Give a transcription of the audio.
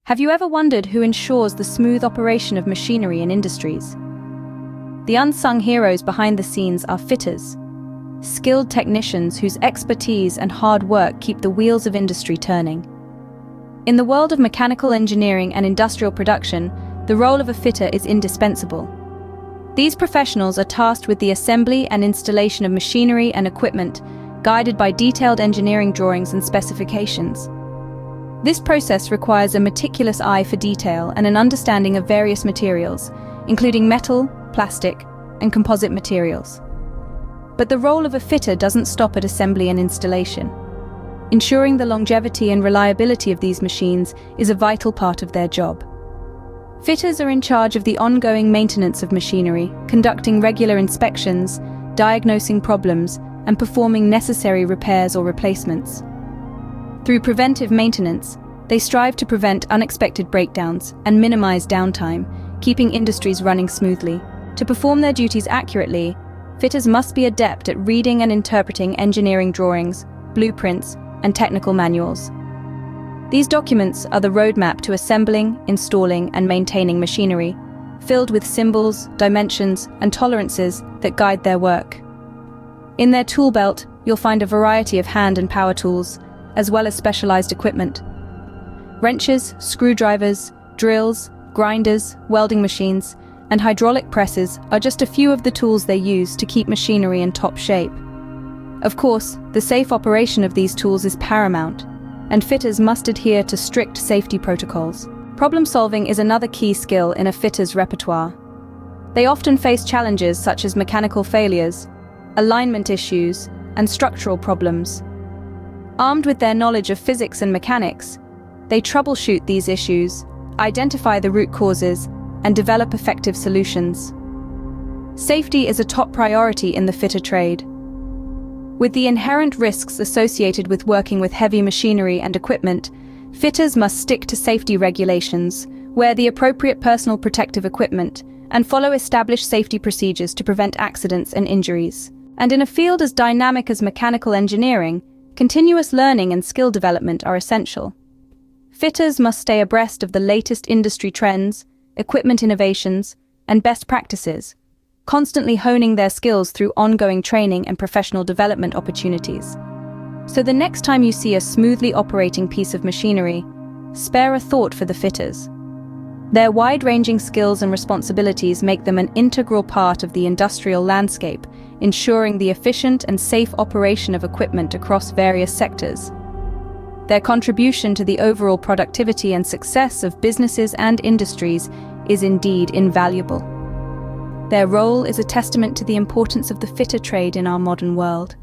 Have you ever wondered who ensures the smooth operation of machinery in industries? The unsung heroes behind the scenes are fitters, skilled technicians whose expertise and hard work keep the wheels of industry turning. In the world of mechanical engineering and industrial production, the role of a fitter is indispensable. These professionals are tasked with the assembly and installation of machinery and equipment, guided by detailed engineering drawings and specifications. This process requires a meticulous eye for detail and an understanding of various materials, including metal, plastic, and composite materials. But the role of a fitter doesn't stop at assembly and installation. Ensuring the longevity and reliability of these machines is a vital part of their job. Fitters are in charge of the ongoing maintenance of machinery, conducting regular inspections, diagnosing problems, and performing necessary repairs or replacements. Through preventive maintenance, they strive to prevent unexpected breakdowns and minimize downtime, keeping industries running smoothly. To perform their duties accurately, fitters must be adept at reading and interpreting engineering drawings, blueprints, and technical manuals. These documents are the roadmap to assembling, installing, and maintaining machinery, filled with symbols, dimensions, and tolerances that guide their work. In their tool belt, you'll find a variety of hand and power tools, as well as specialized equipment. Wrenches, screwdrivers, drills, grinders, welding machines, and hydraulic presses are just a few of the tools they use to keep machinery in top shape. Of course, the safe operation of these tools is paramount, and fitters must adhere to strict safety protocols. Problem solving is another key skill in a fitter's repertoire. They often face challenges such as mechanical failures, alignment issues, and structural problems. Armed with their knowledge of physics and mechanics, they troubleshoot these issues, identify the root causes, and develop effective solutions. Safety is a top priority in the fitter trade. With the inherent risks associated with working with heavy machinery and equipment, fitters must stick to safety regulations, wear the appropriate personal protective equipment, and follow established safety procedures to prevent accidents and injuries. And in a field as dynamic as mechanical engineering, continuous learning and skill development are essential. Fitters must stay abreast of the latest industry trends, equipment innovations, and best practices, constantly honing their skills through ongoing training and professional development opportunities. So the next time you see a smoothly operating piece of machinery, spare a thought for the fitters. Their wide-ranging skills and responsibilities make them an integral part of the industrial landscape, ensuring the efficient and safe operation of equipment across various sectors. Their contribution to the overall productivity and success of businesses and industries is indeed invaluable. Their role is a testament to the importance of the fitter trade in our modern world.